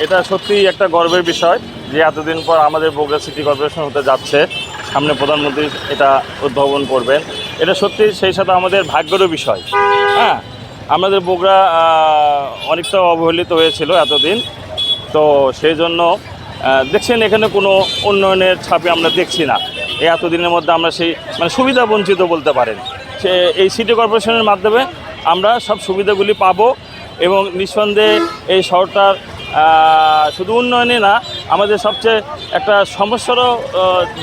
এটা সত্যিই একটা গর্বের বিষয় যে এতদিন পর আমাদের বগুড়া সিটি কর্পোরেশন হতে যাচ্ছে। সামনে প্রধানমন্ত্রী এটা উদ্ভাবন করবেন। এটা সত্যি সেই সাথে আমাদের ভাগ্যেরও বিষয়। হ্যাঁ, আমাদের বগুড়া অনেকটা অবহেলিত হয়েছিল এতদিন। তো সেই জন্য দেখছেন এখানে কোনো উন্নয়নের ছাপে আমরা দেখছি না। এই এতদিনের মধ্যে আমরা সেই মানে সুবিধা বঞ্চিত বলতে পারেন। সে এই সিটি কর্পোরেশনের মাধ্যমে আমরা সব সুবিধাগুলি পাবো এবং নিঃসন্দেহে এই শহরটার শুধু উন্নয়নে না, আমাদের সবচেয়ে একটা সমস্যারও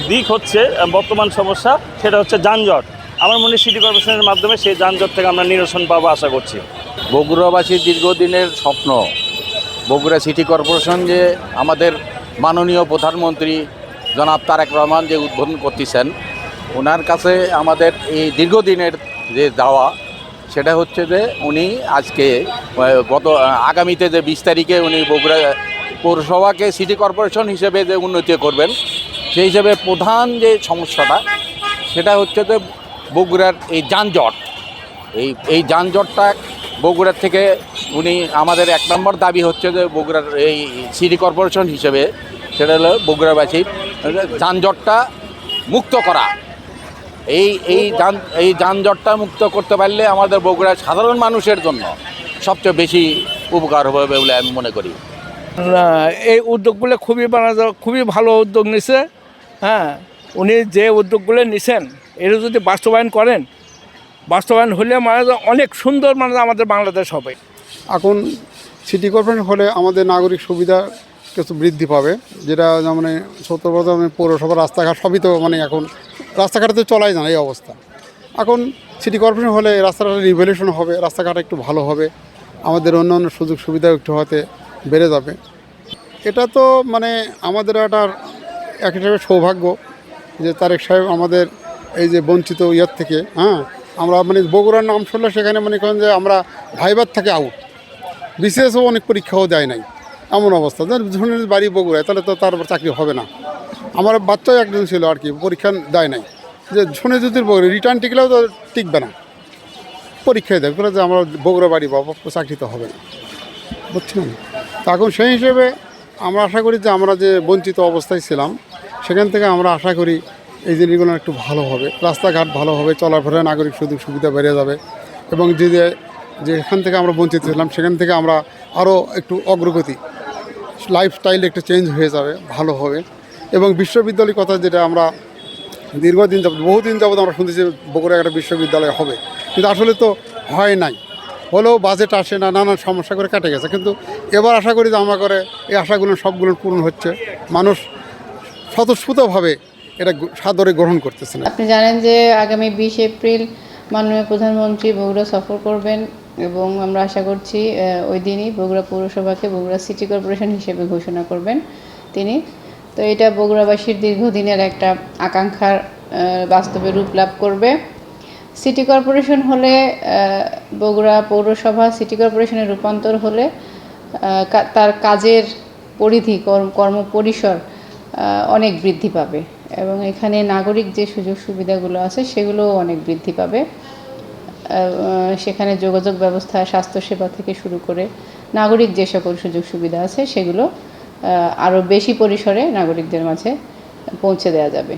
দিক হচ্ছে বর্তমান সমস্যা, সেটা হচ্ছে যানজট। আমার মনে হয় সিটি কর্পোরেশনের মাধ্যমে সেই যানজট থেকে আমরা নিরসন পাবো আশা করছি। বগুড়াবাসীর দীর্ঘদিনের স্বপ্ন বগুড়া সিটি কর্পোরেশন যে আমাদের মাননীয় প্রধানমন্ত্রী জনাব তারেক রহমান যে উদ্বোধন করতেছেন, ওনার কাছে আমাদের এই দীর্ঘদিনের যে দাওয়া সেটা হচ্ছে যে উনি আজকে আগামীতে যে 20 তারিখে উনি বগুড়া পৌরসভাকে সিটি কর্পোরেশন হিসেবে যে উন্নতি করবেন, সেই হিসেবে প্রধান যে সমস্যাটা সেটা হচ্ছে যে বগুড়ার এই যানজট। এই যানজটটা বগুড়ার থেকে উনি আমাদের 1 নম্বর দাবি হচ্ছে যে বগুড়ার এই সিটি কর্পোরেশন হিসেবে সেটা হলো বগুড়াবাসীর যানজটটা মুক্ত করা। এই যানজটটা মুক্ত করতে পারলে আমাদের বগুড়ার সাধারণ মানুষের জন্য সবচেয়ে বেশি উপকার হবে বলে আমি মনে করি। এই উদ্যোগগুলো খুবই ভালো উদ্যোগ নিছে। হ্যাঁ, উনি যে উদ্যোগগুলো নিছেন এটা যদি বাস্তবায়ন হলে মানে অনেক সুন্দর মানে আমাদের বাংলাদেশ হবে। এখন সিটি কর্পোরেশন হলে আমাদের নাগরিক সুবিধা কিছু বৃদ্ধি পাবে, যেটা মানে সত্যি মানে পৌরসভা রাস্তাঘাট সবই তো মানে এখন রাস্তাঘাটে তো চলাই যায় না এই অবস্থা। এখন সিটি কর্পোরেশন হলে রাস্তাঘাট রিভ্যালুয়েশন হবে, রাস্তাঘাট একটু ভালো হবে, আমাদের অন্যান্য সুযোগ সুবিধা একটু হতে বেড়ে যাবে। এটা তো মানে আমাদের এক হিসাবে সৌভাগ্য যে তারেক সাহেব আমাদের এই যে বঞ্চিত ইয়ার থেকে আমরা মানে বগুড়ার নাম শুনলে সেখানে মনে করেন যে আমরা ভাইবার থেকে আউট, বিসিএসও অনেক পরীক্ষাও দেয় নাই, এমন অবস্থা। ধরুন বাড়ি বগুড়ায়, তাহলে তো তার চাকরি হবে না। আমার বাচ্চাও একজন ছিল আর কি, পরীক্ষা দেয় নাই, যে শুনে যদি বগুড়া রিটার্ন টিকলেও তো টিকবে না, পরীক্ষায় দেয় বলে যে আমরা বগুড়া বাড়ি বাবা, চাকরি তো হবে না, বুঝছেন। তা এখন সেই হিসেবে আমরা আশা করি যে আমরা যে বঞ্চিত অবস্থায় ছিলাম সেখান থেকে আমরা আশা করি এই জিনিসগুলো একটু ভালো হবে, রাস্তাঘাট ভালো হবে, চলাফেরা নাগরিক সুযোগ সুবিধা বেড়ে যাবে এবং যেখান থেকে আমরা বঞ্চিত ছিলাম সেখান থেকে আমরা আরও একটু অগ্রগতি, লাইফস্টাইল একটু চেঞ্জ হয়ে যাবে, ভালো হবে। এবং বিশ্ববিদ্যালয় কথা যেটা আমরা দীর্ঘদিন যাবত বহুদিন যাবত আমরা শুনতেছি বগুড়া একটা বিশ্ববিদ্যালয় হবে, কিন্তু আসলে তো হয় নাই, হলেও বাজেট আসে না, নানান সমস্যা করে কেটে গেছে। কিন্তু এবার আশা করি যে আমরা করে এই আশাগুলো সবগুলো পূরণ হচ্ছে, মানুষ স্বতঃস্ফূর্তভাবে এটা সাদরে গ্রহণ করতেছেন। আপনি জানেন যে আগামী 20 এপ্রিল মাননীয় প্রধানমন্ত্রী বগুড়া সফর করবেন এবং আমরা আশা করছি ওই দিনই বগুড়া পৌরসভাকে বগুড়া সিটি কর্পোরেশন হিসেবে ঘোষণা করবেন তিনি। তো এটা বগুড়াবাসীর দীর্ঘদিনের একটা আকাঙ্ক্ষার বাস্তবে রূপ লাভ করবে। সিটি কর্পোরেশন হলে বগুড়া পৌরসভা সিটি কর্পোরেশনে রূপান্তর হলে তার কাজের পরিধি, কর্মপরিসর অনেক বৃদ্ধি পাবে এবং এখানে নাগরিক যে সুযোগ সুবিধাগুলো আছে সেগুলোও অনেক বৃদ্ধি পাবে। সেখানে যোগাযোগ ব্যবস্থা, স্বাস্থ্যসেবা থেকে শুরু করে নাগরিক যে সকল সুযোগ সুবিধা আছে সেগুলো আরও বেশি পরিসরে নাগরিকদের মাঝে পৌঁছে দেওয়া যাবে।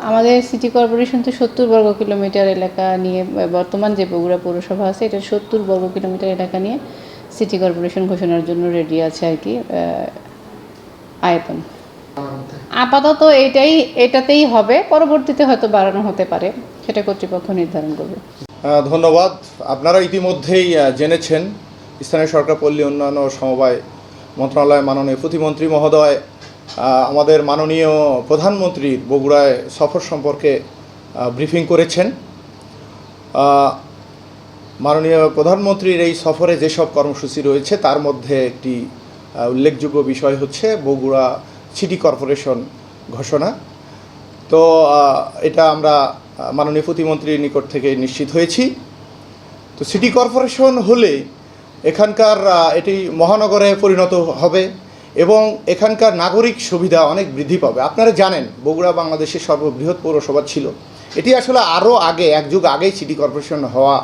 আমাদের সিটি কর্পোরেশন তো 70 বর্গ কিলোমিটার এলাকা নিয়ে, বর্তমান যে বগুড়া পৌরসভা আছে এটা 70 বর্গ কিলোমিটার এলাকা নিয়ে সিটি কর্পোরেশন ঘোষণার জন্য রেডি আছে আর কি আয়তন। আপাতত এটাতেই হবে, পরবর্তীতে হয়তো বাড়ানো হতে পারে, সেটা কর্তৃপক্ষ নির্ধারণ করবে। ধন্যবাদ। আপনারা ইতিমধ্যেই জেনেছেন স্থানীয় সরকার পল্লী উন্নয়ন ও সমবায় মন্ত্রণালয়ের মাননীয় প্রতিমন্ত্রী মহোদয় আমাদের মাননীয় প্রধানমন্ত্রীর বগুড়ায় সফর সম্পর্কে ব্রিফিং করেছেন। মাননীয় প্রধানমন্ত্রীর এই সফরে যেসব কর্মসূচি রয়েছে তার মধ্যে একটি উল্লেখযোগ্য বিষয় হচ্ছে বগুড়া সিটি কর্পোরেশন ঘোষণা। তো এটা আমরা মাননীয় প্রতিমন্ত্রীর নিকট থেকে নিশ্চিত হয়েছি। তো সিটি কর্পোরেশন হলে এখানকার এটি মহানগরে পরিণত হবে এবং এখানকার নাগরিক সুবিধা অনেক বৃদ্ধি পাবে। আপনারা জানেন বগুড়া বাংলাদেশের সর্ববৃহৎ পৌরসভা ছিল। এটি আসলে আরও আগে, এক যুগ আগেই সিটি কর্পোরেশন হওয়া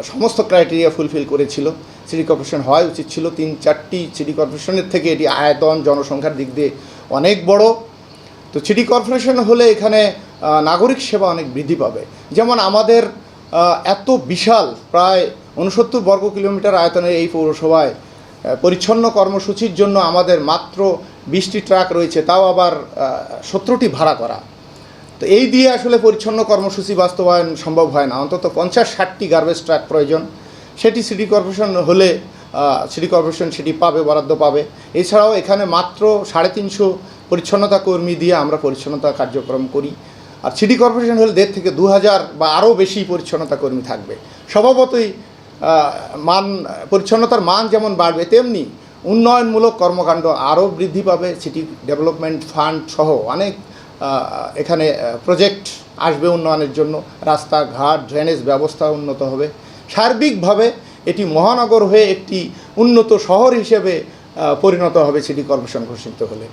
সমস্ত ক্রাইটেরিয়া ফুলফিল করেছিল। সিটি কর্পোরেশন হওয়া উচিত ছিল। 3-4টি সিটি কর্পোরেশনের থেকে এটি আয়তন জনসংখ্যার দিক দিয়ে অনেক বড়। তো সিটি কর্পোরেশন হলে এখানে নাগরিক সেবা অনেক বৃদ্ধি পাবে। যেমন আমাদের এত বিশাল প্রায় 69 বর্গ কিলোমিটার আয়তনের এই পৌরসভায় পরিচ্ছন্ন কর্মসূচির জন্য আমাদের মাত্র 20টি ট্রাক রয়েছে, তাও আবার 17টি ভাড়া করা। তো এই দিয়ে আসলে পরিচ্ছন্ন কর্মসূচি বাস্তবায়ন সম্ভব হয় না। অন্তত 50-60টি গার্বেজ ট্রাক প্রয়োজন। সেটি সিটি কর্পোরেশন হলে সিটি কর্পোরেশন সেটি পাবে, বরাদ্দ পাবে। এছাড়াও এখানে মাত্র 350 পরিচ্ছন্নতা কর্মী দিয়ে আমরা পরিচ্ছন্নতা কার্যক্রম করি। আর সিটি কর্পোরেশন হলে 1,500 থেকে 2,000 বা আরও বেশি পরিচ্ছন্নতা কর্মী থাকবে। স্বভাবতই পরিচ্ছন্নতার মান যেমন বাড়বে, তেমনি উন্নয়নমূলক কর্মকাণ্ড আরও বৃদ্ধি পাবে। সিটি ডেভেলপমেন্ট ফান্ড সহ অনেক এখানে প্রজেক্ট আসবে উন্নয়নের জন্য। রাস্তাঘাট, ড্রেনেজ ব্যবস্থা উন্নত হবে। সার্বিকভাবে এটি মহানগর হয়ে একটি উন্নত শহর হিসেবে পরিণত হবে সিটি কর্পোরেশন ঘোষিত হলে।